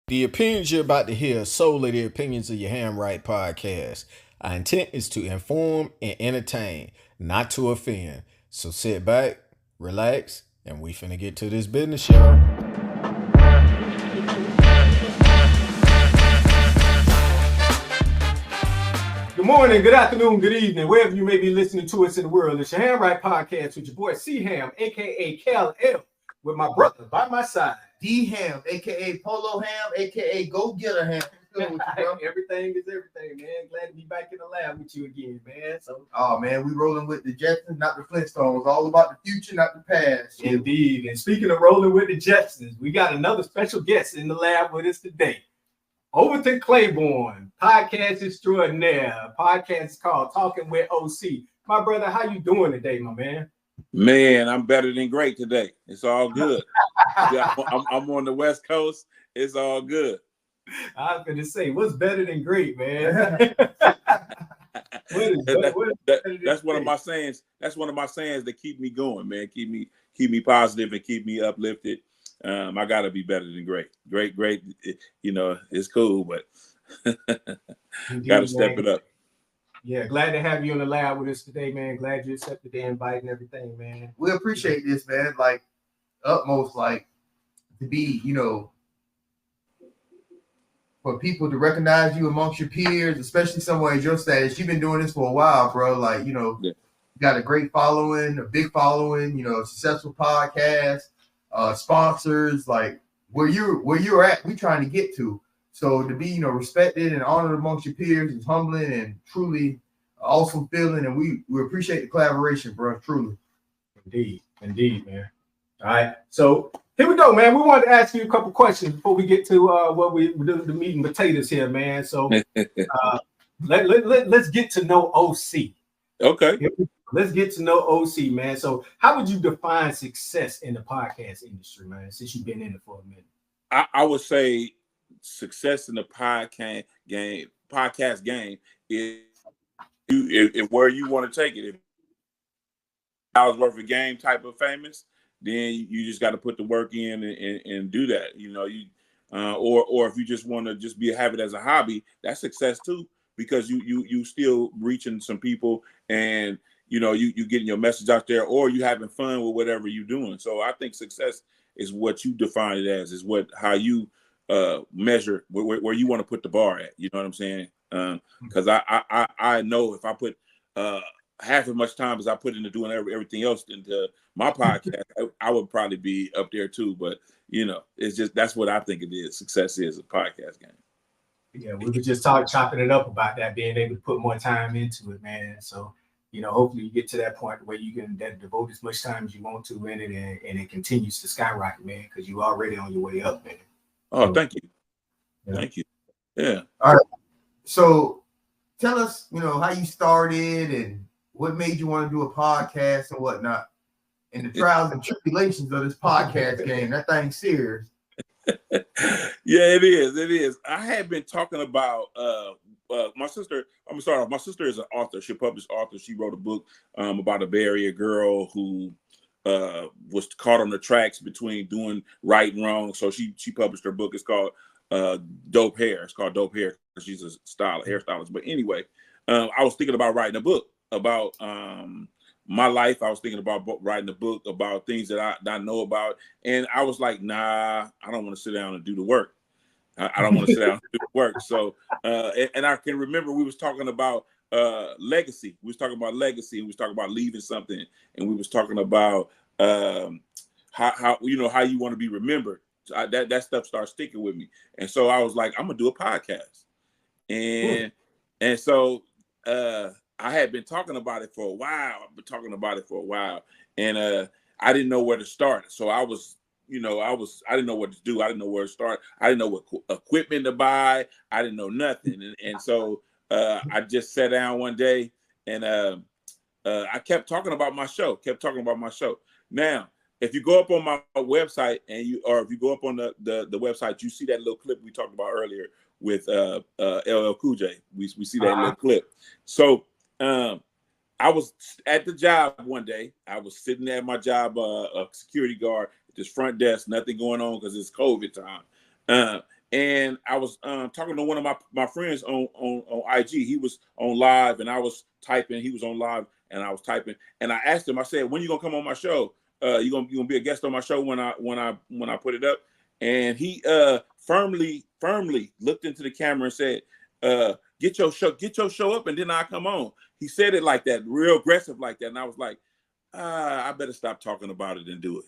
The opinions you're about to hear are solely the opinions of your Hamright podcast. Our intent is to inform and entertain, not to offend. So sit back, relax, and we finna get to this business, y'all. Good morning, good afternoon, good evening, wherever you may be listening to us in the world. It's your Hamright podcast with your boy C Ham, aka Cal L, with my brother by my side. D Ham, aka Polo Ham, aka Go Getter Ham. Everything is everything, man. Glad to be back in the lab with you again, man. Oh man, we rolling with the Jetsons, not the Flintstones. All about the future, not the past. Indeed. And speaking of rolling with the Jetsons, we got another special guest in the lab with us today. Overton Claiborne, podcast extraordinaire. Podcast is called Talking with OC. My brother, how you doing today, my man? Man, I'm better than great today. It's all good. I'm on the West Coast. It's all good. I was going to say, what's better than great, man? That's one of my sayings. That's one of my sayings that keep me going, man. Keep me positive and keep me uplifted. I gotta be better than great. Great. You know, it's cool, but gotta step it up. Yeah, glad to have you in the lab with us today, man. Glad you accepted the invite and everything, man. We appreciate this, man. Like utmost, like to be, for people to recognize you amongst your peers, especially someone in your status. You've been doing this for a while, bro. Like, you got a great following, a big following, a successful podcast, sponsors, like where you're at, we trying to get to. So to be, respected and honored amongst your peers is humbling and truly awesome feeling. And we appreciate the collaboration, bro. Truly. Indeed, man. All right. So here we go, man. We wanted to ask you a couple questions before we get to what we do, the meat and potatoes here, man. So let's get to know OC. Okay. Let's get to know OC, man. So how would you define success in the podcast industry, man, since you've been in it for a minute? I would say success in the podcast game is if where you want to take it. If $1 worth of game type of famous, then you just got to put the work in and do that. Or if you just want to just have it as a hobby, that's success too, because you still reaching some people and you getting your message out there, or you having fun with whatever you're doing. So I think success is what you define it as, is how you measure where you want to put the bar at. You know what I'm saying? Because I know if I put half as much time as I put into doing everything else into my podcast, I would probably be up there too. But it's just, that's what I think it is. Success is a podcast game. Yeah, we were just chopping it up about that, being able to put more time into it, man. So hopefully you get to that point where you can devote as much time as you want to in it, and it continues to skyrocket, man, because you're already on your way up, man. Oh, thank you. Yeah. Thank you. Yeah. All right. So tell us, how you started and what made you want to do a podcast and whatnot, and the trials and tribulations of this podcast game. That thing's serious. Yeah, it is. I had been talking about my sister. I'm gonna start off. My sister is an author. She's a published author. She wrote a book about a Bay Area girl who was caught on the tracks between doing right and wrong. So she published her book. It's called Dope Hair. It's called Dope Hair because she's a hairstylist. But anyway, I was thinking about writing a book about my life. I was thinking about writing a book about things that I know about. And I was like, nah, I don't want to sit down and do the work. I don't want to sit down and do the work. So, and I can remember we was talking about legacy. We was talking about legacy. We was talking about leaving something. And we was talking about how you want to be remembered. So that stuff started sticking with me. And so I was like, I'm going to do a podcast. And so I had been talking about it for a while. And I didn't know where to start. So I didn't know what to do. I didn't know where to start. I didn't know what equipment to buy. I didn't know nothing. And so I just sat down one day and I kept talking about my show. Now, if you go up on my website or if you go up on the website, you see that little clip we talked about earlier with LL Cool J. We see that little clip. So I was at the job one day. I was sitting at my job, a security guard at this front desk, nothing going on because it's COVID time. and I was talking to one of my friends on IG. He was on live, and I was typing. He was on live, and I was typing. And I asked him. I said, "When you gonna come on my show? You gonna be a guest on my show when I put it up?" And he firmly looked into the camera and said, "Get your show up, and then I come on." He said it like that, real aggressive like that, and I was like, I better stop talking about it and do it.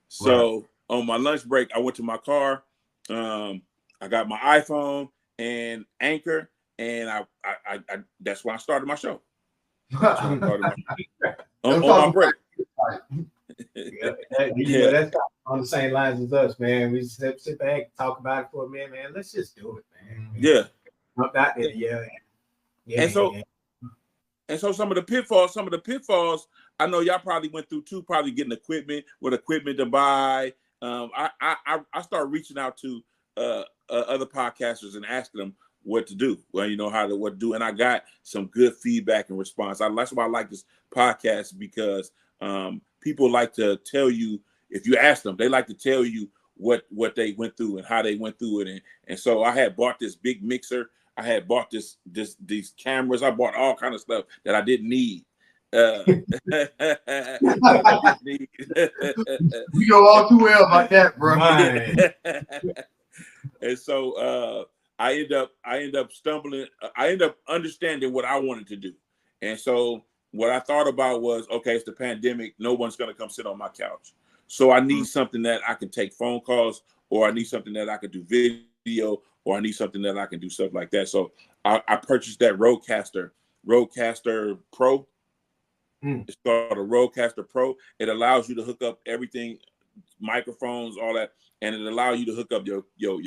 So on my lunch break, I went to my car. I got my iPhone and Anchor, and I that's when I started my show. On my break. That's on the same lines as us, man. We just sit back, talk about it for a minute, man. Let's just do it, man. Yeah. Up out there, yeah. And so some of the pitfalls, I know y'all probably went through too, probably getting equipment to buy. I started reaching out to other podcasters and asking them what to do. Well, what to do. And I got some good feedback and response. That's why I like this podcast, because people like to tell you, if you ask them, they like to tell you what they went through and how they went through it. And so I had bought this big mixer. I had bought these cameras. I bought all kind of stuff that I didn't need. We know all too well about that, bro. And so I end up stumbling. I end up understanding what I wanted to do. And so what I thought about was, okay, it's the pandemic. No one's going to come sit on my couch. So I need something that I can take phone calls, or I need something that I can do video, or I need something that I can do stuff like that. So I purchased that Rodecaster Pro. It's called a Rodecaster Pro. It allows you to hook up everything, microphones, all that, and it allows you to hook up your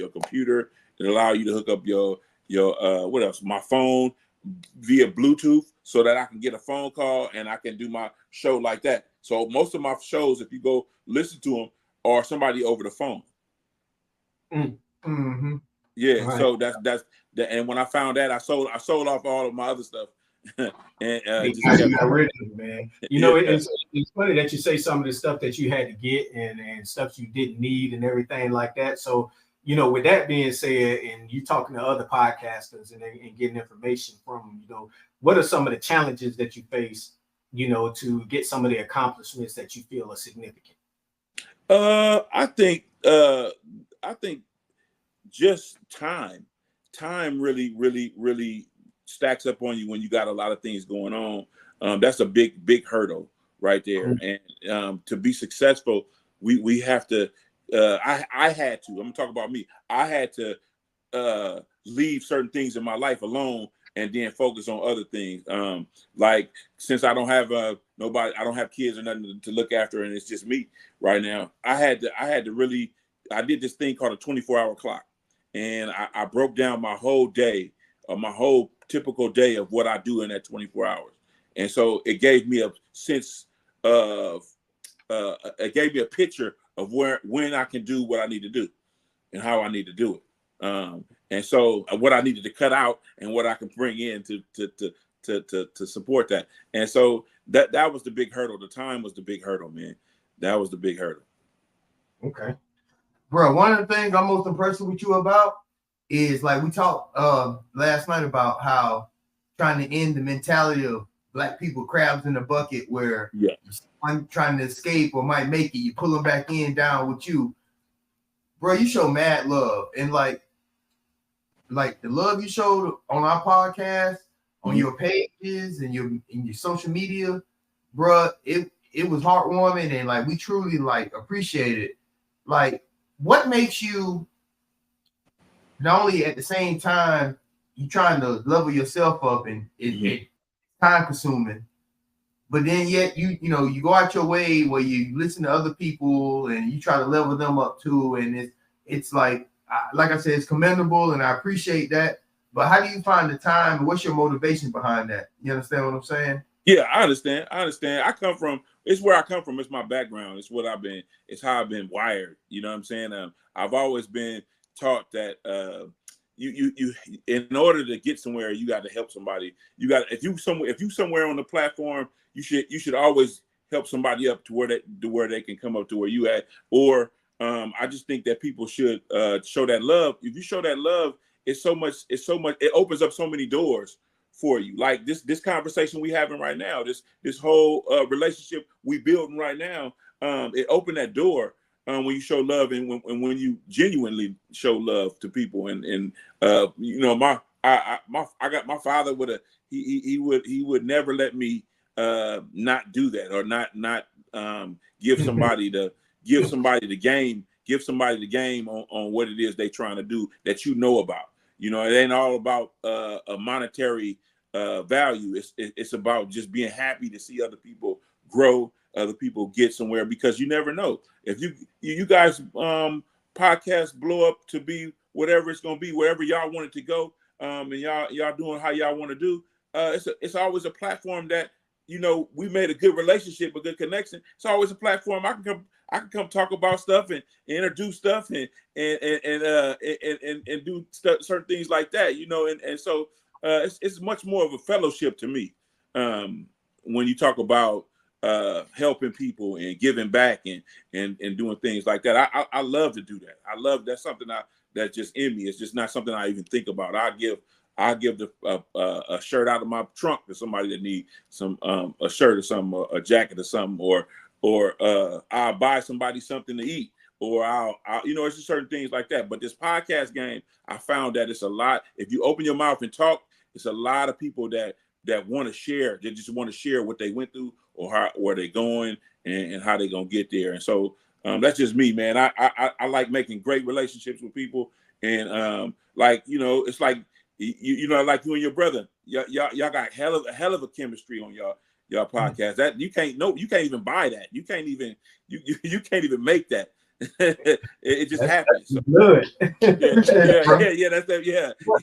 computer. It allows you to hook up your what else? My phone via Bluetooth, so that I can get a phone call and I can do my show like that. So most of my shows, if you go listen to them, are somebody over the phone. Mm-hmm. Yeah, right. So that's and when I found that, I sold off all of my other stuff. And just man. It's funny that you say some of the stuff that you had to get and stuff you didn't need and everything like that. So, with that being said, and you talking to other podcasters and getting information from them, what are some of the challenges that you face, to get some of the accomplishments that you feel are significant? I think just time really stacks up on you when you got a lot of things going on. That's a big hurdle right there. Mm-hmm. And to be successful, we have to. I had to. I'm gonna talk about me. I had to leave certain things in my life alone and then focus on other things. Like, since I don't have nobody, I don't have kids or nothing to look after, and it's just me right now. I had to really. I did this thing called a 24-hour clock, and I broke down my whole day, my whole typical day of what I do in that 24 hours. And so it gave me a sense of, it gave me a picture of when I can do what I need to do and how I need to do it. And so what I needed to cut out and what I can bring in to support that. And so that was the big hurdle. The time was the big hurdle, man. That was the big hurdle. Okay. Bro, one of the things I'm most impressed with you about is, like, we talked last night about how trying to end the mentality of black people crabs in the bucket, where someone trying to escape or might make it, you pull them back down with you. Bro, you show mad love, and like the love you showed on our podcast, on your pages and your social media, bro, it was heartwarming, and like we truly appreciate it. Like, what makes you not only at the same time you trying to level yourself up and it's time consuming, but then yet you go out your way where you listen to other people and you try to level them up too, and it's like I said, it's commendable and I appreciate that. But how do you find the time, and what's your motivation behind that? You understand what I'm saying? Yeah, I understand. It's where I come from. It's my background. It's how I've been wired. You know what I'm saying? I've always been taught that you in order to get somewhere, you got to help somebody. If you somewhere on the platform, you should always help somebody up to where they can come up to where you at, or I just think that people should show that love. If you show that love, it's so much. It opens up so many doors for you. Like this conversation we having right now, this whole relationship we building right now. It opened that door when you show love and when you genuinely show love to people. And you know, I got my father he would never let me not do that or not give somebody the game on what it is they trying to do that you know about. You know, it ain't all about a monetary value. It's about just being happy to see other people grow, other people get somewhere, because you never know if you guys podcast blow up to be whatever it's gonna be, wherever y'all want it to go, and y'all doing how y'all want to do. It's always a platform that, you know, we made a good relationship, a good connection. It's always a platform I can come talk about stuff and introduce stuff and do certain things like that, you know. And so it's much more of a fellowship to me when you talk about helping people and giving back and doing things like that. I love to do that. That's something that's just in me. It's just not something I even think about. I give a shirt out of my trunk to somebody that needs some a shirt or something, or a jacket or something, or I'll buy somebody something to eat, or I'll you know, it's just certain things like that. But this podcast game, I found that it's a lot. If you open your mouth and talk, it's a lot of people that want to share. They just want to share what they went through or where they going and how they gonna get there. And so that's just me, man. I like making great relationships with people, and like, you know, it's like you know, like you and your brother, y'all got hell of a chemistry on y'all podcast. That you can't even buy that. You can't even make that. it just happens. So, good. Yeah. That's that.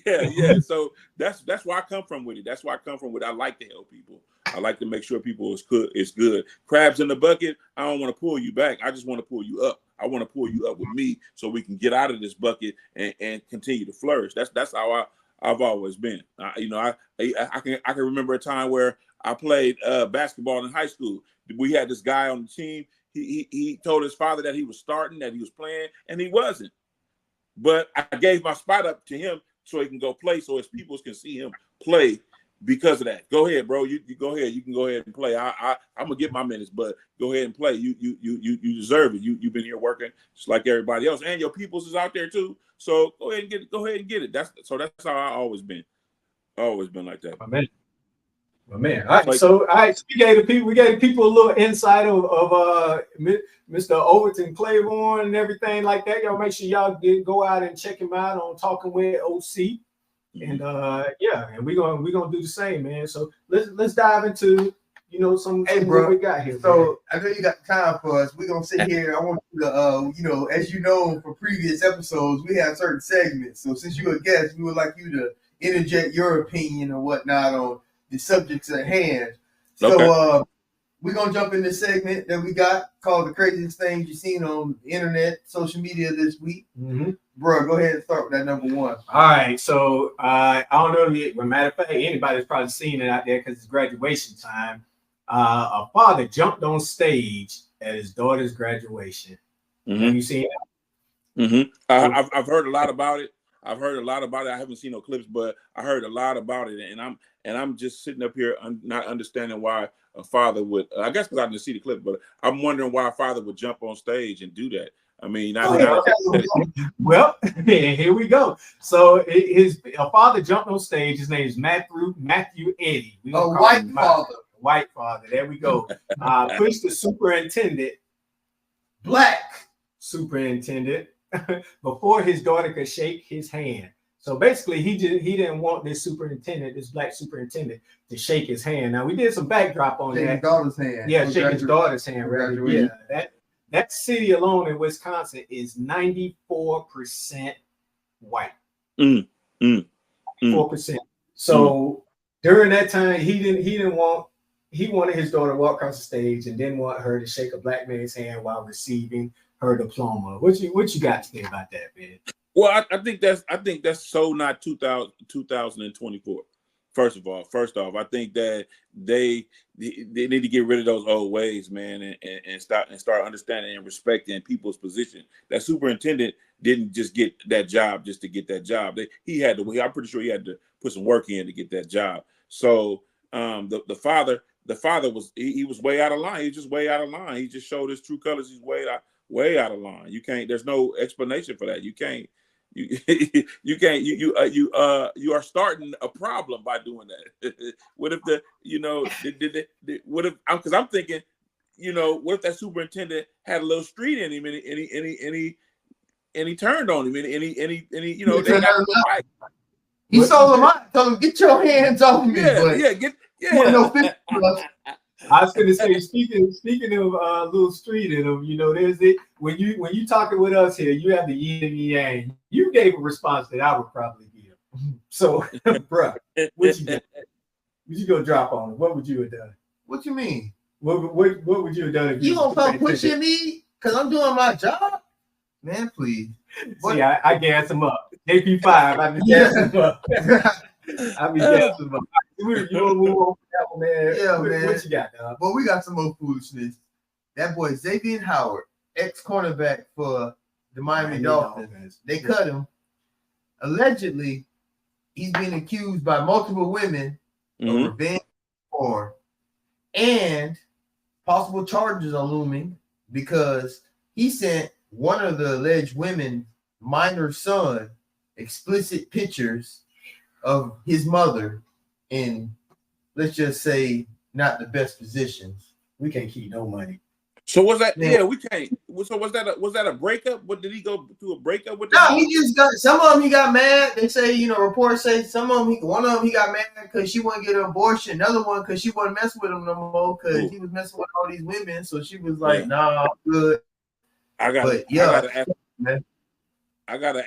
Yeah. So that's where I come from with it. That's where I come from with it. I like to help people. I like to make sure people is good. Crabs in the bucket, I don't want to pull you back. I just want to pull you up. I want to pull you up with me so we can get out of this bucket and continue to flourish. That's how I've always been. You know, I can remember a time where I played basketball in high school. We had this guy on the team. He told his father that he was starting, that he was playing, and he wasn't. But I gave my spot up to him so he can go play, so his peoples can see him play because of that. Go ahead, bro. You go ahead. You can go ahead and play. I'm gonna get my minutes, but go ahead and play. You deserve it. You've been here working just like everybody else, and your peoples is out there too. So go ahead and get it. Go ahead and get it. That's how I always been. Always been like that. My man. All right. So we gave the people a little insight of Mr. Overton Claiborne and everything like that. Y'all make sure y'all go out and check him out on Talking with OC. And and we're gonna do the same, man. So let's dive into, you know, some what we got here. So man. I know you got time for us. We're gonna sit here. I want you to you know, as you know from previous episodes, we have certain segments. So since you're a guest, we would like you to interject your opinion or whatnot on the subjects at hand. So okay. We're gonna jump in this segment that we got called the craziest things you've seen on the internet, social media this week. Mm-hmm. Bro, go ahead and start with that number one. All right, so I don't know if, matter of fact, anybody's probably seen it out there because it's graduation time. A father jumped on stage at his daughter's graduation. Mm-hmm. Have you seen it? Mm-hmm. I've heard a lot about it. I haven't seen no clips, but I heard a lot about it, and I'm just sitting up here not understanding why a father would. I guess because I didn't see the clip, but I'm wondering why a father would jump on stage and do that. I mean, well, here we go. So a father jumped on stage. His name is Matthew Eddy. White father. White father. There we go. Pushed the superintendent, black superintendent, before his daughter could shake his hand. So basically, he didn't want this black superintendent, to shake his hand. Now we did some backdrop on that. His daughter's hand. Yeah, shake his daughter's hand. Right? Yeah, that city alone in Wisconsin is 94% white. 4%. So during that time, he wanted his daughter to walk across the stage and didn't want her to shake a black man's hand while receiving her diploma. What you got to say about that, man? Well, I think that's so not 2024. First off, I think that they need to get rid of those old ways, man, and start understanding and respecting people's position. That superintendent didn't just get that job just to get that job. I'm pretty sure he had to put some work in to get that job. So the father was he was way out of line. He was just way out of line. He just showed his true colors. He's way out of line. You can't. There's no explanation for that. You can't. You can't. You are starting a problem by doing that. What if what if? Because I'm thinking, what if that superintendent had a little street in him and he turned on him and he they got a fight. He sold him out. Told him, get your hands off me. No I was going to say, speaking of little street in them, there's it when you talking with us here, you have the yin and yang. You gave a response that I would probably give. So, bro, what you got? What you gonna drop on him? What would you have done? What you mean? What would you have done if you don't come pushing me because I'm doing my job? Man, please. See, I gas him up. AP5, I be gassing him up. I be gassing him up. You want to move on that one, man? Yeah, man. What you got, dog? Well, we got some more foolishness. That boy Xavier Howard, ex-cornerback for the Miami Dolphins. They cut him. Allegedly, he's being accused by multiple women of revenge porn, and possible charges are looming because he sent one of the alleged women, minor son, explicit pictures of his mother in, let's just say, not the best positions. We can't keep no money. So was that? Yeah, we can't. So was that a breakup? What did he go through a breakup with? No, he just got some of them. He got mad. They say, reports say some of them. One of them he got mad because she wouldn't get an abortion. Another one because she wasn't messing with him no more because he was messing with all these women. So she was like, "Nah, I'm good." I gotta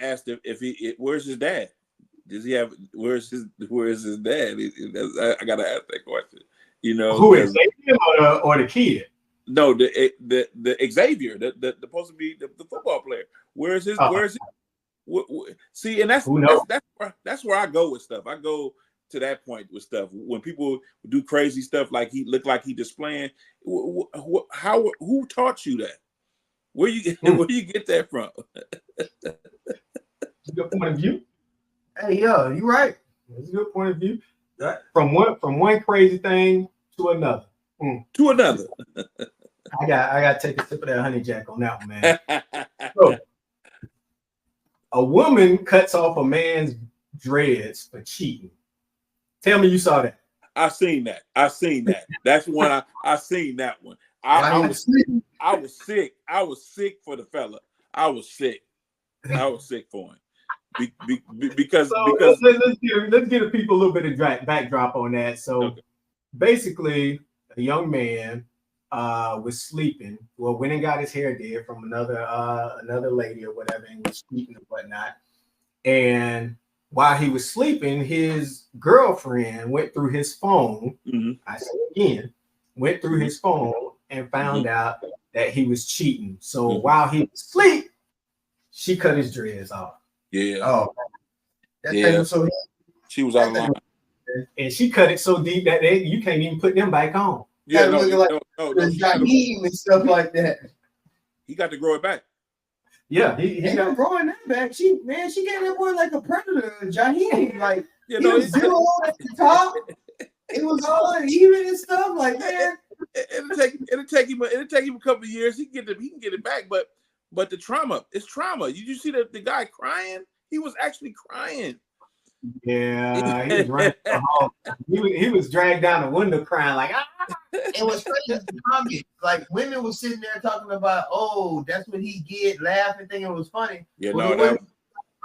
ask if he. Where's his dad? Does he have? Where's his dad? I gotta ask that question. Who is Xavier or the kid? No, the Xavier, the supposed to be the football player. Where's his? See, and that's where I go with stuff. I go to that point with stuff when people do crazy stuff like he looked like he displaying. Who taught you that? Where you get that from? Good point of view. Hey, yeah, you're right. That's a good point of view. From one crazy thing to another. To another. I got to take a sip of that honey jack on that one, man. So, a woman cuts off a man's dreads for cheating. Tell me you saw that. I seen that. That's one I seen that one. I was sick. I was sick for the fella. I was sick for him. Because let's give the people a little bit of backdrop on that. So basically, a young man was sleeping. Well, went and got his hair did from another lady or whatever, and was sleeping and whatnot. And while he was sleeping, his girlfriend went through his phone. I say again, went through his phone and found out that he was cheating. So while he was asleep, she cut his dreads off. Yeah. Oh. She was out of line. And she cut it so deep that you can't even put them back on. Yeah, no, and stuff like that. He got to grow it back. Yeah, he got growing that back. She gave that boy like a predator, Jaheim. Like he was zero at the top. It was all even and stuff. Like, man, it'll take him a couple of years. He can get it back, but the trauma, it's trauma. You see the guy crying? He was actually crying. Yeah, he was running the hall. He was dragged down the window crying like, ah. It was crazy. Like women were sitting there talking about, oh, that's what he get, laughing, thinking it was funny. Yeah, well, no, that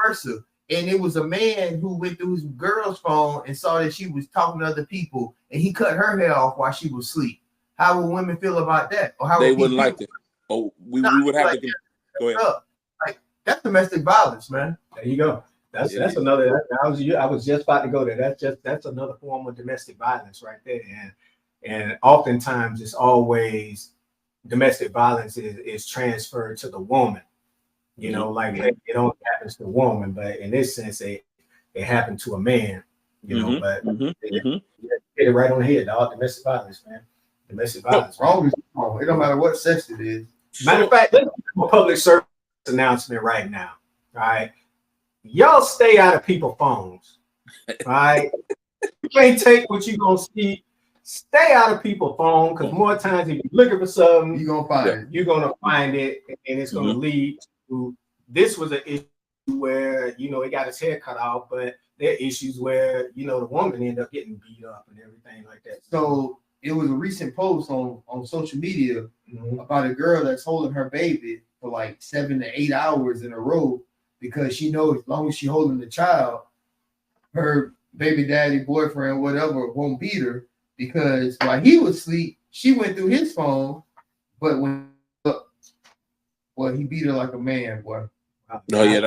versa. And it was a man who went through his girl's phone and saw that she was talking to other people, and he cut her hair off while she was asleep. How would women feel about that? Or how they wouldn't like it. Oh, we would have to go ahead. Like that's domestic violence, man. There you go. That's another. I was just about to go there. That's another form of domestic violence right there. And oftentimes it's always domestic violence is transferred to the woman. Like it only happens to the woman, but in this sense, it happened to a man. You know, but mm-hmm. hit it right on the head, dog. Domestic violence, man. Domestic violence. Wrong is wrong. It don't matter what sex it is. Matter of fact, let's do a public service announcement right now. All right. Y'all stay out of people's phones. All right. You can't take what you're gonna see. Stay out of people's phone, because more times if you're looking for something, You're gonna find it. you're gonna find it, and it's gonna lead to this was an issue where it got his hair cut off, but there are issues where the woman ended up getting beat up and everything like that. So it was a recent post on social media about a girl that's holding her baby for like 7 to 8 hours in a row because she knows as long as she holding the child, her baby daddy, boyfriend, whatever, won't beat her, because while he was asleep, she went through his phone, but he beat her like a man, boy. Oh yeah,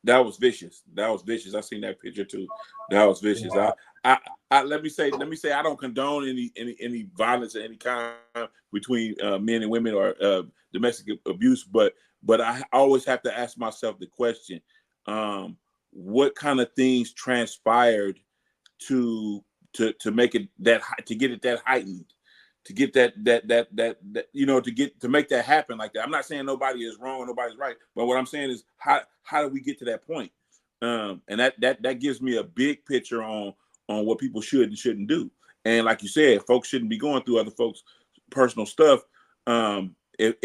that was vicious. That was vicious. I seen that picture too. That was vicious. I let me say I don't condone any violence of any kind between men and women or domestic abuse, but I always have to ask myself the question: what kind of things transpired to make it to get it that heightened, to get that to make that happen like that? I'm not saying nobody is wrong or nobody's right, but what I'm saying is how do we get to that point? And that gives me a big picture on what people should and shouldn't do. And like you said, folks shouldn't be going through other folks' personal stuff. If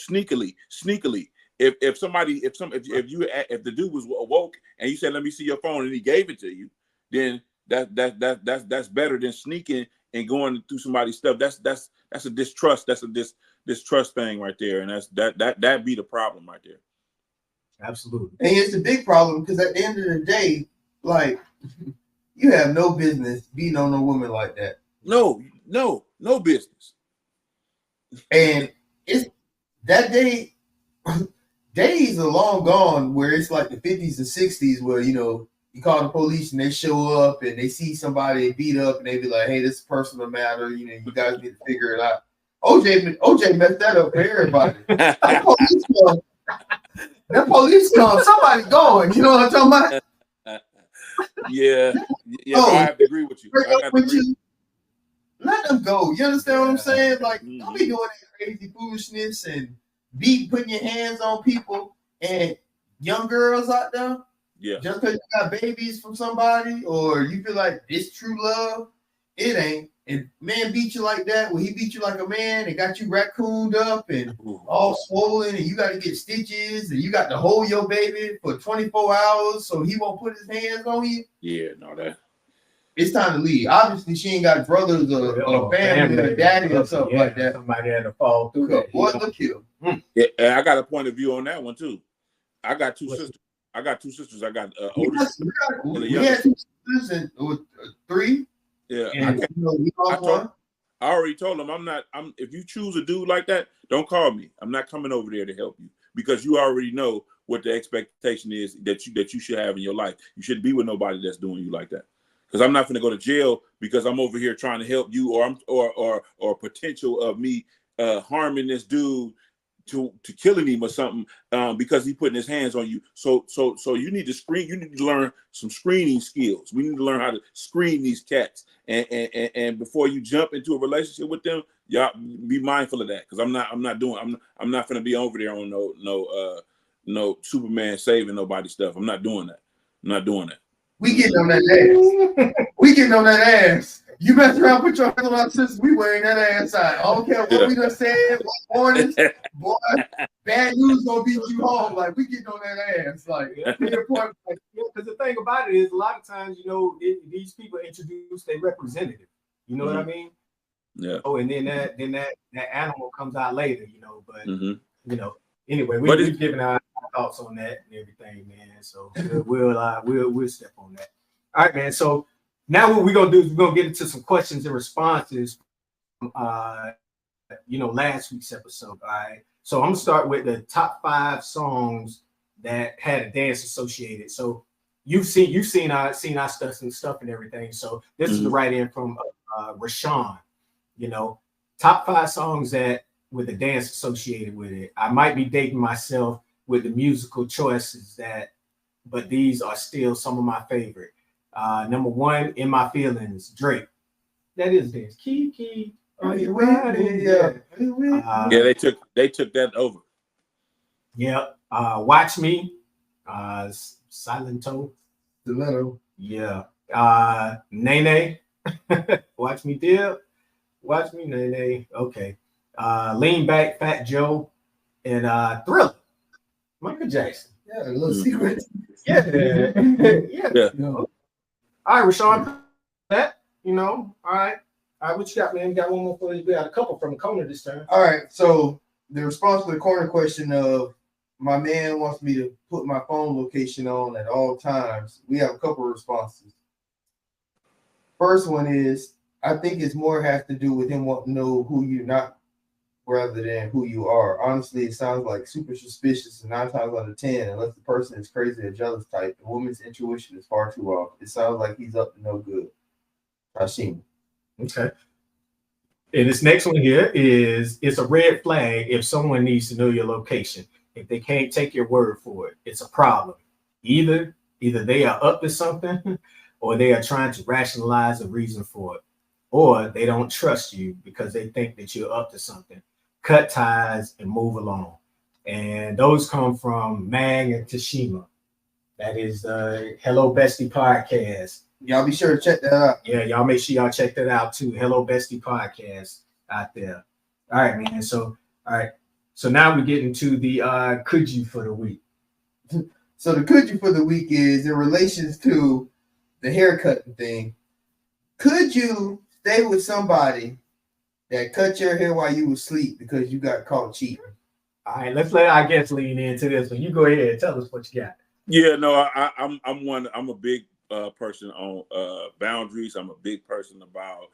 sneakily, if the dude was awoke and you said, "Let me see your phone," and he gave it to you, then that's better than sneaking and going through somebody's stuff. That's a distrust. That's a distrust thing right there, and that be the problem right there. Absolutely. And it's a big problem because at the end of the day, like, you have no business beating on a woman like that. No business. And it's that day. Days are long gone where it's like the 50s and 60s where you call the police and they show up and they see somebody beat up and they be like, "Hey, this is a personal matter. You guys need to figure it out." OJ messed that up for everybody. That police come, somebody going. You know what I'm talking about? Yeah, I have to agree with you. Let them go. You understand what I'm saying? Like, don't be doing that crazy foolishness and putting your hands on people and young girls out there. Yeah. Just because you got babies from somebody or you feel like it's true love, it ain't. And man beat you like that, when he beat you like a man and got you raccooned up and all swollen and you got to get stitches and you got to hold your baby for 24 hours so he won't put his hands on you. Yeah, no, that. It's time to leave. Obviously, she ain't got brothers or family or daddy or something like that. Somebody had to fall through that. Boy, look here. Yeah, and I got a point of view on that one too. I got two sisters. I got older sister and a younger sister. 2 sisters and 3. Yeah, and, I already told them if you choose a dude like that, don't call me. I'm not coming over there to help you because you already know what the expectation is that you should have in your life. You shouldn't be with nobody that's doing you like that. Because I'm not going to go to jail because I'm over here trying to help you, or potential of me harming this dude to killing him or something because he putting his hands on you. So you need to screen. You need to learn some screening skills. We need to learn how to screen these cats. And before you jump into a relationship with them, y'all be mindful of that. Because I'm not going to be over there on no Superman saving nobody stuff. I'm not doing that. We getting on that ass. You mess around, put your hands on our sisters, we wearing that ass out. I don't care what we done said, what warnings, boy, bad news gonna beat you home. Like, we getting on that ass. Like, because the thing about it is, a lot of times, these people introduce their representative. You know what I mean? Yeah. Oh, and then that animal comes out later. But anyway, we're giving our thoughts on that and everything, man. So we'll step on that. All right, man. So now what we're gonna do is we're gonna get into some questions and responses from last week's episode. All right. So I'm gonna start with the top 5 songs that had a dance associated. So you've seen our stuff and everything. So this is the write-in from Rashawn. Top 5 songs that with a dance associated with it. I might be dating myself with the musical choices but these are still some of my favorite. Number 1, In My Feelings, Drake. That is this. Kiki, are you riding? Yeah, they took that over. Yeah. Watch Me, Silento. Stiletto. Yeah. Nene. Watch Me Dip. Watch Me Nene. Okay. Lean Back, Fat Joe, and Thriller. Michael Jackson. Yeah, a little secret. Yeah. Yeah. All right, Rashawn. That, all right. All right, what you got, man? You got one more for you. We got a couple from the corner this time. All right, so the response to the corner question of my man wants me to put my phone location on at all times. We have a couple of responses. First one is, I think it's more has to do with him wanting to know who you're not rather than who you are. Honestly, it sounds like super suspicious, and 9 times out of 10, unless the person is crazy or jealous type, the woman's intuition is far too off. It sounds like he's up to no good. Hashim. Okay. And this next one here is, it's a red flag if someone needs to know your location. If they can't take your word for it, it's a problem. Either they are up to something, or they are trying to rationalize a reason for it, or they don't trust you because they think that you're up to something. Cut ties and move along. And those come from Mang and Tashima. That is the Hello Bestie podcast. Y'all be sure to check that out. Yeah, y'all make sure y'all check that out too. Hello Bestie podcast out there. All right, man. So, all right. So now we get into the could you for the week. So the could you for the week is in relations to the haircut thing. Could you stay with somebody that cut your hair while you were asleep because you got caught cheating? All right, let's let our guests lean into this one. You go ahead and tell us what you got. Yeah, no, I'm a big person on boundaries. I'm a big person about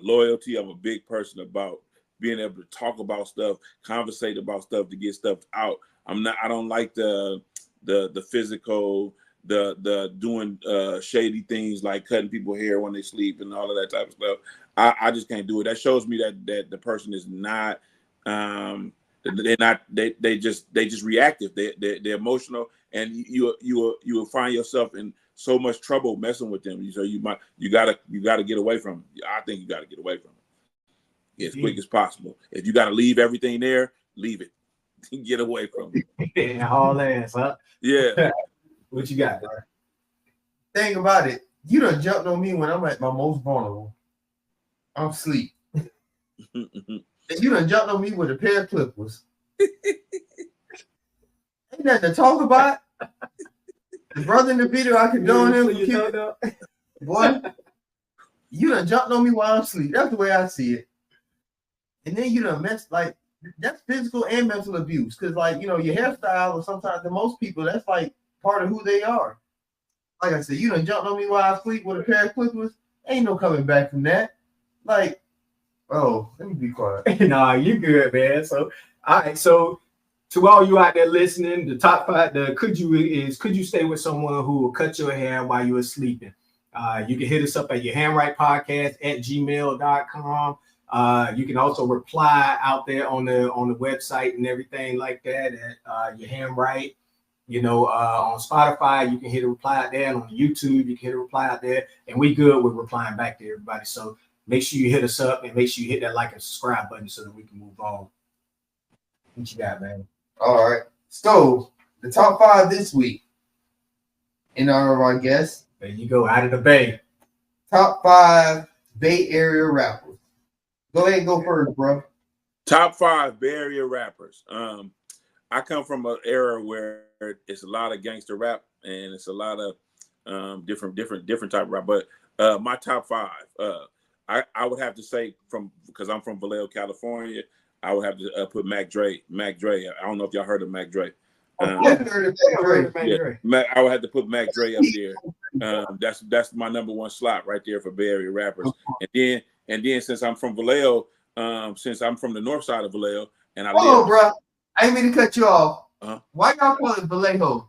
loyalty. I'm a big person about being able to talk about stuff, conversate about stuff to get stuff out. I don't like the physical, the doing shady things like cutting people hair when they sleep and all of that type of stuff. I just can't do it. That shows me that the person is not they just reactive. They're emotional, and you will find yourself in so much trouble messing with them. So you gotta get away from them. I think you gotta get away from them as quick as possible. If you gotta leave everything there, leave it. Get away from it. Yeah, all ass, huh? Yeah. What you got, bro? Thing about it, you done jumped on me when I'm at my most vulnerable. I'm asleep. And you done jumped on me with a pair of clippers. Ain't nothing to talk about. The brother in the video, I condone him. Boy, you done jumped on me while I'm asleep. That's the way I see it. And then you done messed, like, that's physical and mental abuse. Because, like, your hairstyle, or sometimes to most people, that's like part of who they are. Like I said, you done jumped on me while I sleep with a pair of clippers. Ain't no coming back from that. Like, oh, let me be quiet. Nah, you good, man. So, all right. So, to all you out there listening, the top 5, could you stay with someone who will cut your hair while you are sleeping? You can hit us up at yourhandwrightpodcast@gmail.com. You can also reply out there on the website and everything like that at Your Hand Right. On Spotify, you can hit a reply out there, and on YouTube, you can hit a reply out there, and we good with replying back to everybody. So make sure you hit us up, and make sure you hit that like and subscribe button so that we can move on. What you got, man? All right. So the top 5 this week, in honor of our guests. There you go, out of the Bay. Top 5 Bay Area rappers. Go ahead and go first, bro. Top 5 Bay Area rappers. I come from an era where it's a lot of gangster rap and it's a lot of different type of rap. But my top 5, I would have to say, because I'm from Vallejo, California, I would have to put Mac Dre. Mac Dre. I don't know if y'all heard of Mac Dre. I heard of Yeah, I would have to put Mac Dre up there. That's my number 1 slot right there for Bay Area rappers. And then since I'm from Vallejo, since I'm from the north side of Vallejo, and bro, I ain't mean to cut you off. Why y'all call it Vallejo?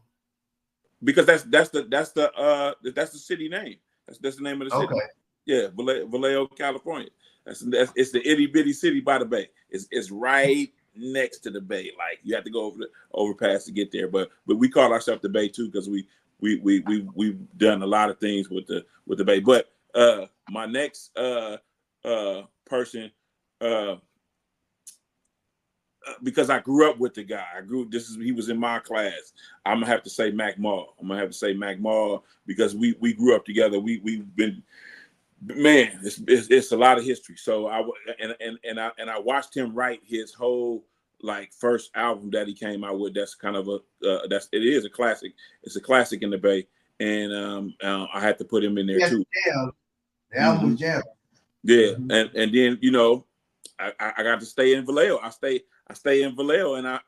Because that's the city name. That's the name of the city. Okay. Yeah, Vallejo, California. It's the itty bitty city by the bay. It's right next to the bay. Like you have to go over the overpass to get there. But we call ourselves the Bay too because we we've done a lot of things with the Bay. But my next person, because I grew up with the guy. He was in my class. I'm gonna have to say Mac Mall. Because we grew up together. We've been, man, it's a lot of history. So I watched him write his whole like first album that he came out with. That's kind of it is a classic. It's a classic in the Bay, and I had to put him in there too. The album was jam. Yeah, and then I got to stay in Vallejo. I stay in Vallejo, and I'm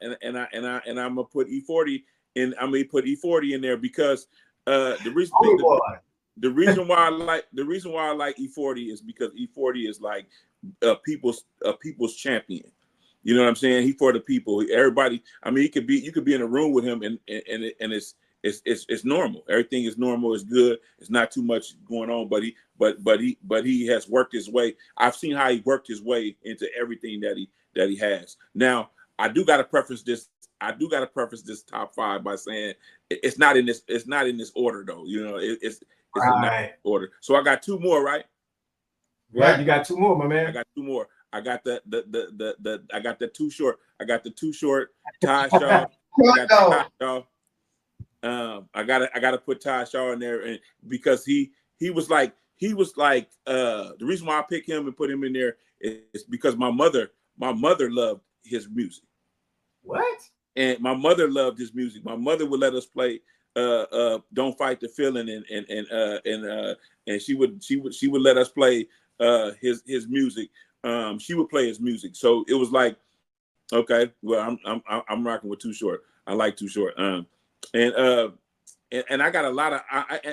gonna put E40 in. I'm gonna put E40 in there because the reason why I like E40 is because E40 is like people's champion. You know what I'm saying? He for the people. Everybody. I mean, you could be in a room with him, and it's normal. Everything is normal. It's good. It's not too much going on. But he has worked his way. I've seen how he worked his way into everything that he has. Now, I do got to preface this top 5 by saying it's not in this order though. You know, it's right. In that order. So I got 2 more, right? Yeah, you got 2 more, my man. I got 2 more. I got the Too Short. I got the Too Short. Ty Shaw. I gotta put Ty Shaw in there, and because he was like the reason why I picked him and put him in there is because my mother loved his music. What? And my mother loved his music. My mother would let us play "Don't Fight the Feeling," and she would let us play his music. She would play his music, so it was like, okay, well, I'm rocking with Too Short. I like Too Short. And I got a lot of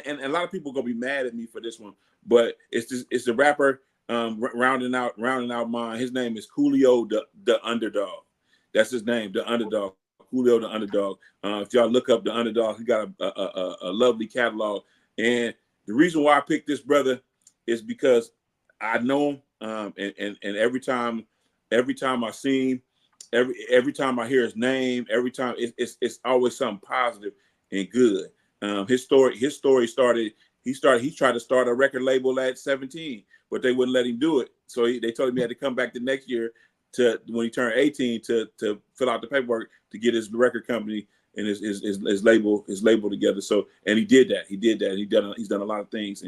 and a lot of people gonna be mad at me for this one, but it's a rapper rounding out mine. His name is Coolio the Underdog. That's his name, the Underdog. Coolio the Underdog. If y'all look up the Underdog, he got a lovely catalog. And the reason why I picked this brother is because I know him, and every time I see him, every time I hear his name, every time it's always something positive and good. His story started. He tried to start a record label at 17, but they wouldn't let him do it. So they told him he had to come back the next year when he turned 18 to fill out the paperwork to get his record company and his label together. So, and he did that. He's done a lot of things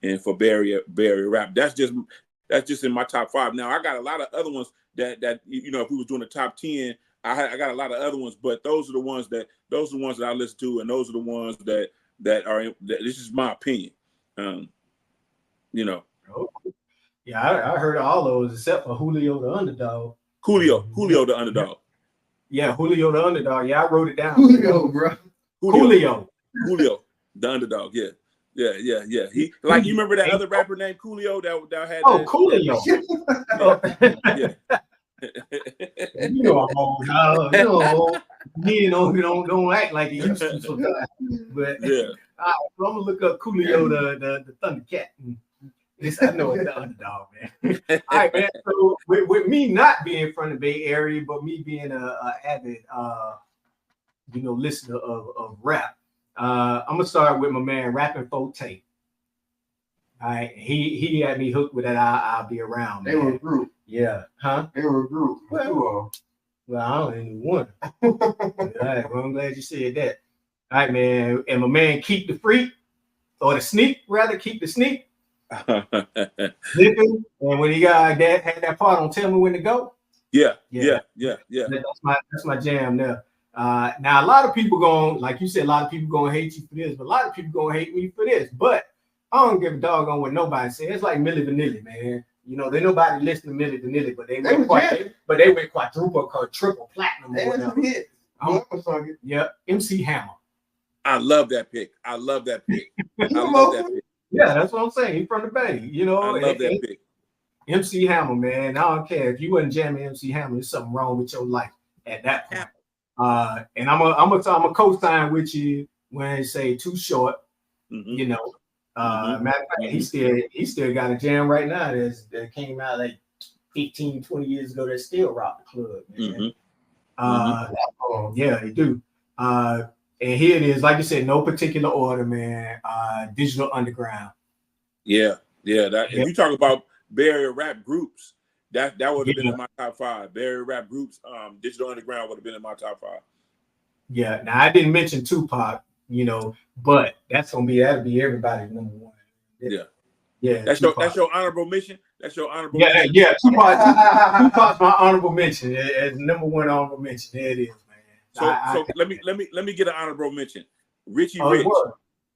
and for Barry Rap. That's just in my top 5. Now I got a lot of other ones that if we was doing the top 10, I got a lot of other ones, but those are the ones that I listen to, and those are the ones that are. This is my opinion. Yeah, I heard all those except for Julio the Underdog. Julio the Underdog. Yeah, Julio the Underdog. Yeah, I wrote it down. Julio, bro. Julio the Underdog. Yeah. He like, you remember that other rapper named Coolio that had Coolio. Yeah. You know I'm old. You don't act like he used to sometimes. But yeah. I'm gonna look up Coolio the Thundercat. I know it's the Underdog, man. All right, man. So with me not being from the Bay Area, but me being a avid listener of rap, I'm gonna start with my man Rapping Forte. All right, he had me hooked with that. I'll be around. They were a group. Yeah, huh? They were a group. Well, I don't even want. All right, well, I'm glad you said that. All right, man. And my man Keep the Freak, or the Sneak, rather, Keep the Sneak. Zipping, and when he had that part on Tell Me When to Go. Yeah. That's my jam there. Now a lot of people like you said, a lot of people gonna hate you for this, but a lot of people gonna hate me for this. But I don't give a doggone what nobody says. It's like Milli Vanilli, man. They nobody listen to Milli Vanilli, but they went quadruple or triple platinum. Yeah, MC Hammer. I love that pick. Yeah, that's what I'm saying. He's from the Bay, I love that pick. MC Hammer, man. I don't care if you wasn't jamming MC Hammer. There's something wrong with your life at that point. And I'm a co-sign with you when I say Too Short. Mm-hmm. Matter of fact, he still got a jam right now that came out like 15, 20 years ago that still rock the club, man. Mm-hmm. Yeah, they do. And here it is, like you said, no particular order, man. Digital Underground. Yeah. If you talk about Bay Area rap groups, that would have been in my top 5. Bay Area rap groups, Digital Underground would have been in my top 5. Yeah. Now I didn't mention Tupac, but that'll be everybody's number 1. Yeah. That's your honorable mention. That's your honorable mention. Yeah. Tupac's my honorable mention. As number 1 honorable mention. There it is, man. So let me get an honorable mention. Richie Rich.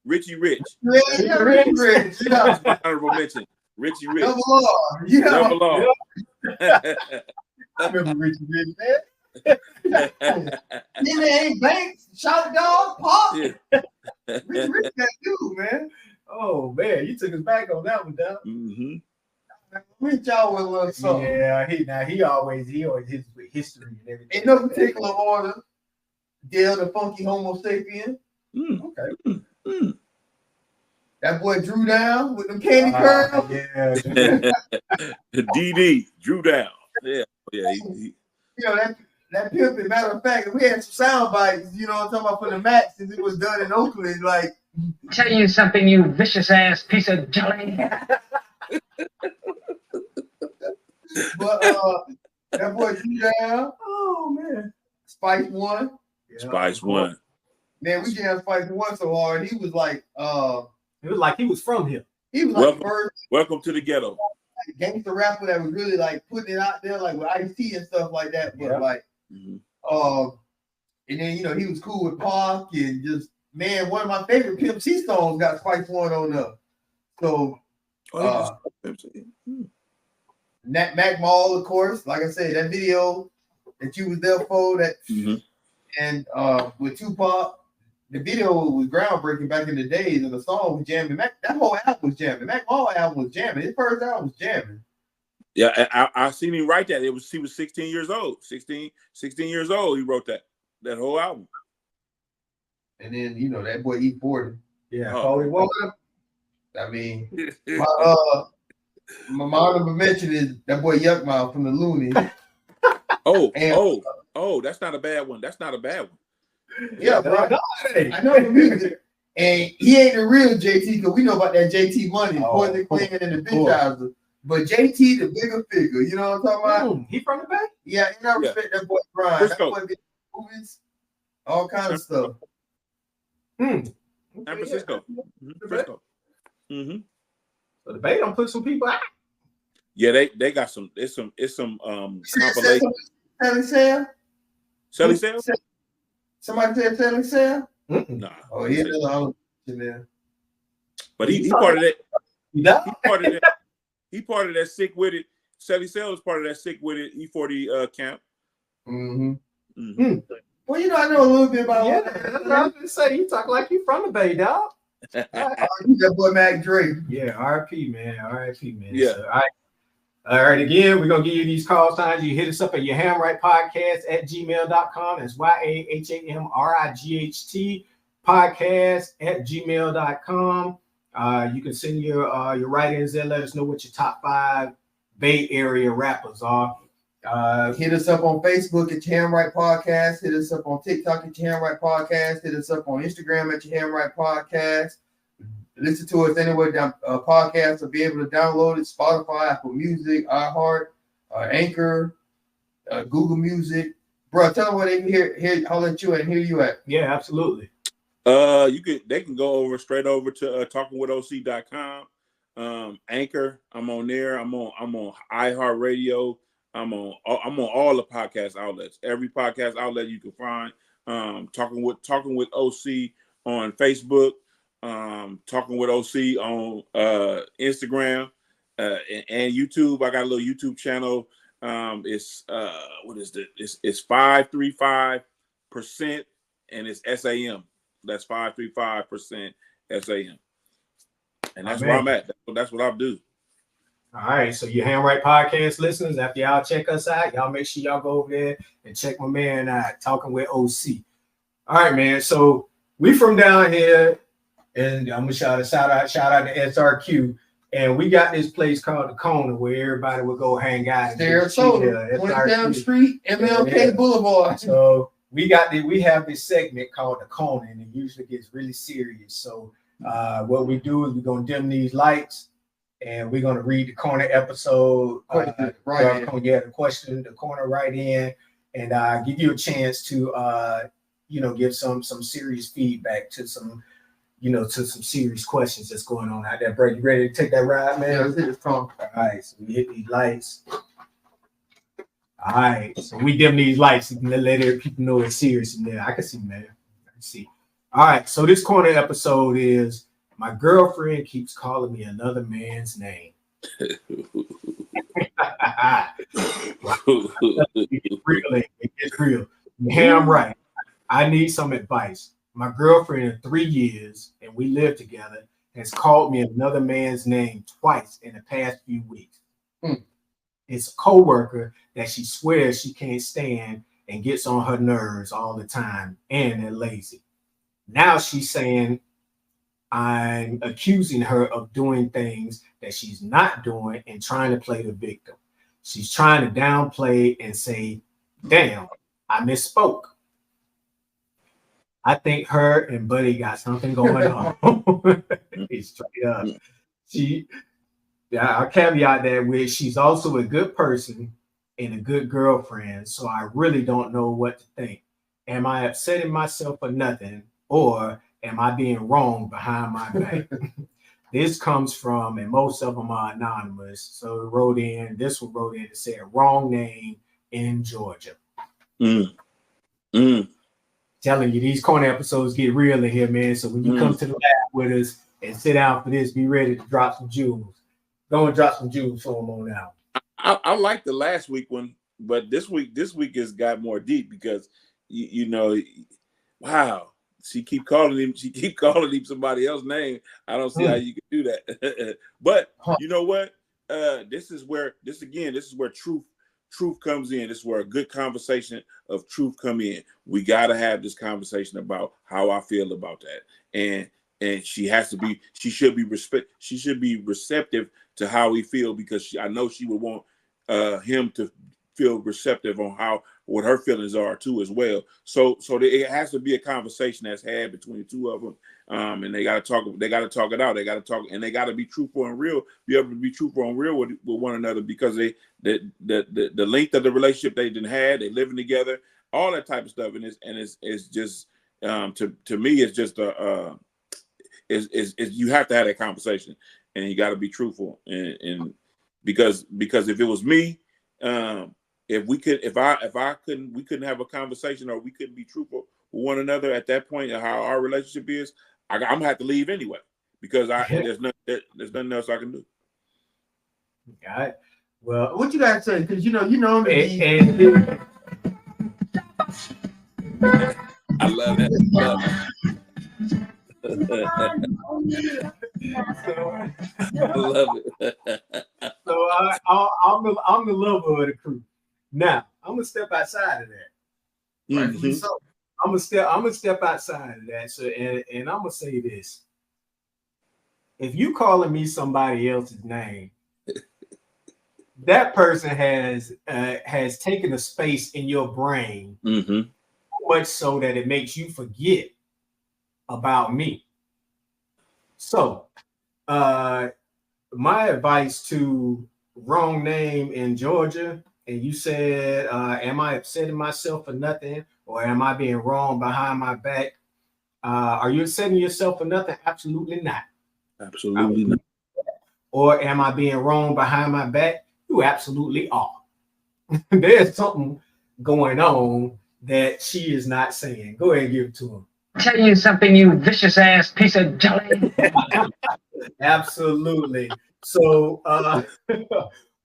Richie Rich. Rich. That's my honorable mention. Richie Rich. Double R. Yeah. Double R. I remember Richie Rich, man. Ain't Banks, Shout Dog, Pop. Yeah. Richie Rich, that dude, man. Oh man, you took us back on that one, Doug. Mm-hmm. Rich y'all with a little something. Yeah, he always his history and everything. In no particular order. Dale the Funky Homo Sapien. Okay. That boy Drew Down with them candy curls. Yeah. DD Drew Down. Yeah. That pimping. Matter of fact, we had some sound bites. I'm talking about for the match since it was done in Oakland. Like, tell you something, you vicious ass piece of jelly. But that boy Drew Down. Oh man. Spice One. Yeah. Spice One. Man, we jammed Spice One so hard. He was like, it was like he was from here. He was like welcome to the ghetto. Like gangster rapper that was really like putting it out there, like with Ice-T and stuff like that. But and then he was cool with Pac and just one of my favorite Pimp C songs got Spice One on up. So Mac Mall, of course, like I said, that video that you was there for that, and with Tupac. The video was groundbreaking back in the days, and the song was jamming. That whole album was jamming. Mac Mall album was jamming. His first album was jamming. Yeah, I seen him write that. He was 16 years old. 16 years old. He wrote that whole album. And then that boy E40. Yeah. I mean, my honorable mention is that boy Yuck Mouth from the Looney. That's not a bad one. That's not a bad one. Yeah, bro. I know the music. And he ain't the real JT because we know about that JT money, Poison Clean and the Bitch Houses. But JT, the bigger figure, you know what I'm talking about? He from the Bay? Yeah, and I respect that boy Brian. That boy be movies, all kind of stuff. San Francisco. Frisco. So the Bay don't put some people out. Yeah, they got some. It's some compilation. Selling Sam? Somebody said Selling Sam? Nah. Oh, he is all there. But he part of that. Yeah. He part of that Sick With It. Selly Cell is part of that Sick With It E40 camp. Well, I know a little bit about that's what I was gonna say. You talk like you from the Bay, dog. That boy Mac Drake. Yeah, RIP, man. RIP, man. Yeah. So, all right, again, we're going to give you these call signs. You hit us up at your hamright.podcast@gmail.com. That's YAHAMRIGHT podcast@gmail.com. You can send your write-ins there. Let us know what your top 5 Bay Area rappers are. Hit us up on Facebook at your Hamright Podcast. Hit us up on TikTok at your Hamright Podcast. Hit us up on Instagram at your Hamright Podcast. Listen to us anywhere podcasts will be able to download it. Spotify, Apple Music, iHeart, Anchor, Google Music. Bro, tell them where they can hear holler at you and hear you at. Yeah, absolutely. They can go straight over to talkingwithoc.com. Anchor, I'm on there. I'm on iHeart Radio. I'm on all the podcast outlets. Every podcast outlet you can find. Talking with OC on Facebook. Talking with OC on Instagram and YouTube. I got a little YouTube channel. It's what is it? It's 535% and it's SAM. That's 535% SAM. And that's where I'm at. That's what I'll do. All right, so your Hamright Podcast listeners, after y'all check us out, y'all make sure y'all go over there and check my man out, Talking with OC. All right, man. So we from down here. And I'm gonna shout out to SRQ, and we got this place called the Corner where everybody would go hang out. Sarasota, 27th Street, MLK Boulevard. So we have this segment called the corner, and it usually gets really serious. So what we do is we're gonna dim these lights, and we're gonna read the corner episode. The corner right in, and give you a chance to give some serious feedback to some serious questions that's going on out there. Bro, you ready to take that ride, man? Yeah, let's hit this phone. All right, so we hit these lights. All right, so we dim these lights and let people know it's serious in there. I can see, man. I can see. All right, so this corner episode is my girlfriend keeps calling me another man's name. It's real. Yeah, I'm right. I need some advice. My girlfriend of 3 years, and we live together, has called me another man's name twice in the past few weeks. It's a coworker that she swears she can't stand and gets on her nerves all the time, and they're lazy. Now she's saying I'm accusing her of doing things that she's not doing and trying to play the victim. She's trying to downplay and say, damn, I misspoke. I think her and Buddy got something going on. It's straight up. I'll caveat that with she's also a good person and a good girlfriend, so I really don't know what to think. Am I upsetting myself for nothing, or am I being wrong behind my back? This comes from, and most of them are anonymous. So this one wrote in and said, wrong name in Georgia. Telling you, these corner episodes get real in here, man. So when you come to the lab with us and sit down for this, be ready to drop some jewels. Go and drop some jewels for them on out. I like the last week one, but this week has got more deep because wow, she keep calling him somebody else's name. I don't see how you can do that. But you know what? This is where truth comes in. This is where a good conversation of truth come in. We got to have this conversation about how I feel about that. And she should be receptive to how we feel, because I know she would want him to feel receptive on what her feelings are too as well. So it has to be a conversation that's had between the two of them. And they got to talk it out. They got to talk, and they got to be truthful and real, be able to be truthful and real with one another, because the length of the relationship they didn't have, they living together, all that type of stuff. And it's just, to me, it's just you have to have that conversation, and you got to be truthful. And because if it was me, we couldn't have a conversation, or we couldn't be truthful with one another at that point of how our relationship is, I'm gonna have to leave anyway, because there's nothing else I can do. All right. Well, What you got to say? Because you know and I love that. I love it. So I'm the lover of the crew. Now I'm gonna step outside of that. Mm-hmm. So I'm gonna step outside of that. So and I'm gonna say this: if you calling me somebody else's name, that person has taken a space in your brain, much so that it makes you forget about me. So my advice to wrong name in Georgia, and you said, am I upsetting myself for nothing, or am I being wrong behind my back? Are you upsetting yourself for nothing? Absolutely not. Absolutely not. Or am I being wrong behind my back? You absolutely are. There's something going on that she is not saying. Go ahead and give it to him. Tell you something, you vicious ass piece of jelly. Absolutely. So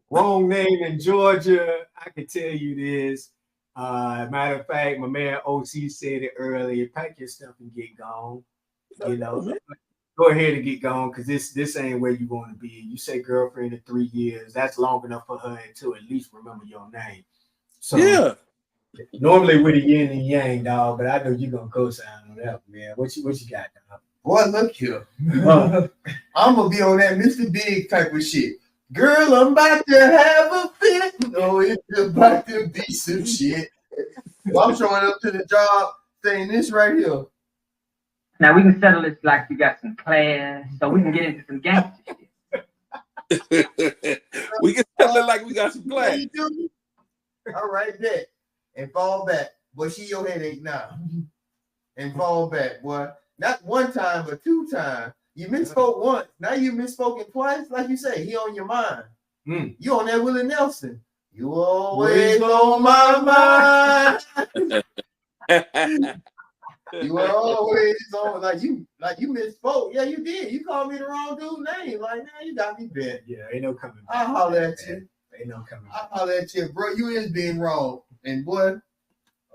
wrong name in Georgia, I can tell you this. Matter of fact, my man OC said it earlier. Pack your stuff and get gone. Go ahead and get gone, because this ain't where you want to be. You say girlfriend in 3 years. That's long enough for her to at least remember your name. So yeah. Normally with a yin and yang, dog, but I know you're gonna co-sign on that, man. What you got, dog? Boy, look here. I'm gonna be on that Mr. Big type of shit. Girl, I'm about to have a fit. No, it's about to be some shit. I'm showing up to the job saying this right here. Now we can settle this like you got some class, so we can get into some gangster shit. We can tell it like we got some How class. you doing? All right, bet. And fall back. Boy, she your headache now. And fall back, boy. Not one time, but 2 times. You misspoke once. Now you misspoken twice. Like you say, he on your mind. You on that Willie Nelson. You always on my mind. You were always on, like you misspoke. Yeah, you did. You called me the wrong dude's name. Like, now you got me bent. Yeah, ain't no coming back. I'll holler at you. Ain't no coming back. I'll holler at you, bro. You is being wrong. And boy,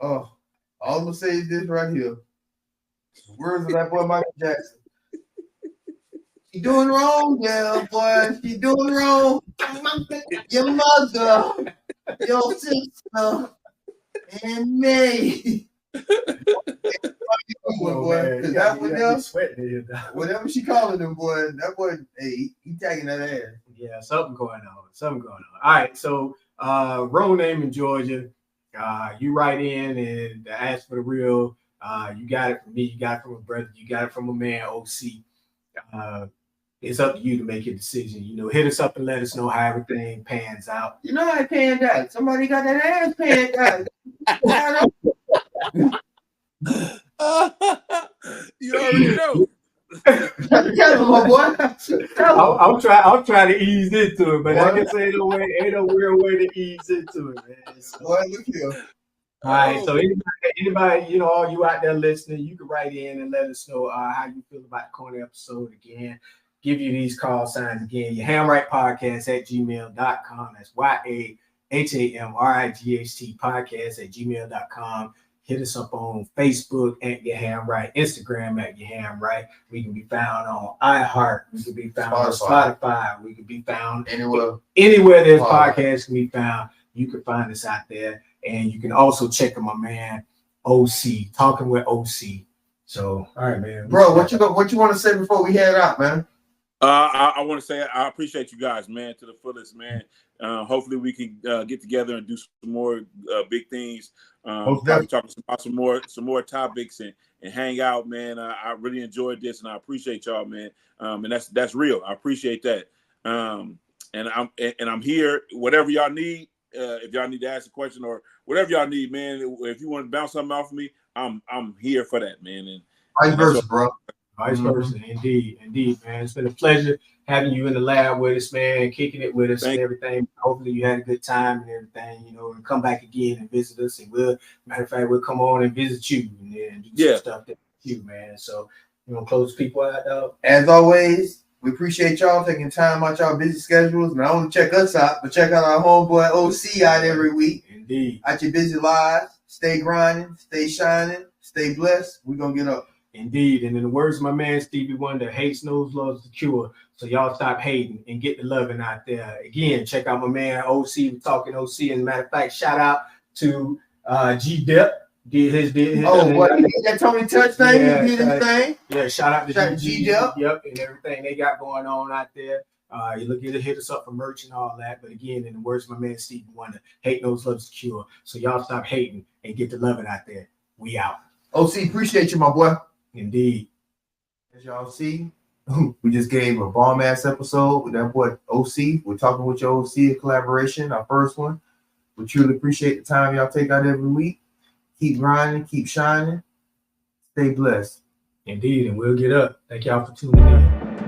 all I'm gonna say is this right here. The words of that boy Michael Jackson. She doing wrong, yeah, boy. She doing wrong. Your mother, your sister, and me. Whatever she calling him, boy, that boy, hey, he tagging that ass. Yeah, something going on. All right, so wrong name in Georgia. You write in and ask for the real. You got it from me. You got it from a brother. You got it from a man, OC. It's up to you to make your decision. You know, hit us up and let us know how everything pans out. You know how it panned out. Somebody got that ass panned out. You already know. Tell him, my boy. I'm trying to ease into it, but I guess ain't no real way to ease into it, man. So, boy, look here. All right, so anybody, you know, all you out there listening, you can write in and let us know how you feel about the corner episode again. Give you these call signs again. Your hamright.podcast@gmail.com. That's YAHAMRIGHT podcast@gmail.com. Hit us up on Facebook at Your Ham Right, Instagram at Your Ham Right. We can be found on iHeart. We can be found on Spotify. We can be found anywhere there's podcasts can be found. You can find us out there. And you can also check on my man OC, Talking with OC. So, all right, man. Bro, what you want to say before we head out, man? I want to say I appreciate you guys, man, to the fullest, man. Hopefully we can get together and do some more big things. Probably talking about some more topics and hang out, man. I really enjoyed this and I appreciate y'all, man. And that's real. I appreciate that. And I'm here. Whatever y'all need, if y'all need to ask a question or whatever y'all need, man. If you want to bounce something off of me, I'm here for that, man. And vice versa, bro. Vice versa, indeed, man. It's been a pleasure having you in the lab with us, man, kicking it with us and everything. Hopefully you had a good time and everything, you know, and come back again and visit us. And matter of fact, we'll come on and visit you and then do some stuff with you, man. So you want to close people out, though? As always, we appreciate y'all taking time out y'all busy schedules. Not only check us out, but check out our homeboy OC out every week. Indeed. Out your busy lives. Stay grinding, stay shining, stay blessed. We're going to get up. Indeed. And in the words of my man, Stevie Wonder, hates knows love's the cure. So y'all stop hating and get the loving out there. Again, check out my man, OC. We're talking OC. As a matter of fact, shout out to G-Dep. Did his what? That Tony Touch thing? He did his thing? Yeah, shout out to G-Dep. Yep, and everything they got going on out there. You look at it, hit us up for merch and all that. But again, in the words of my man, Stevie Wonder, hate knows love's the cure. So y'all stop hating and get the loving out there. We out. OC, appreciate you, my boy. Indeed. As y'all see, we just gave a bomb ass episode with that boy OC. We're talking with your OC in collaboration, our first one. We truly appreciate the time y'all take out every week. Keep grinding, keep shining. Stay blessed. Indeed, and we'll get up. Thank y'all for tuning in.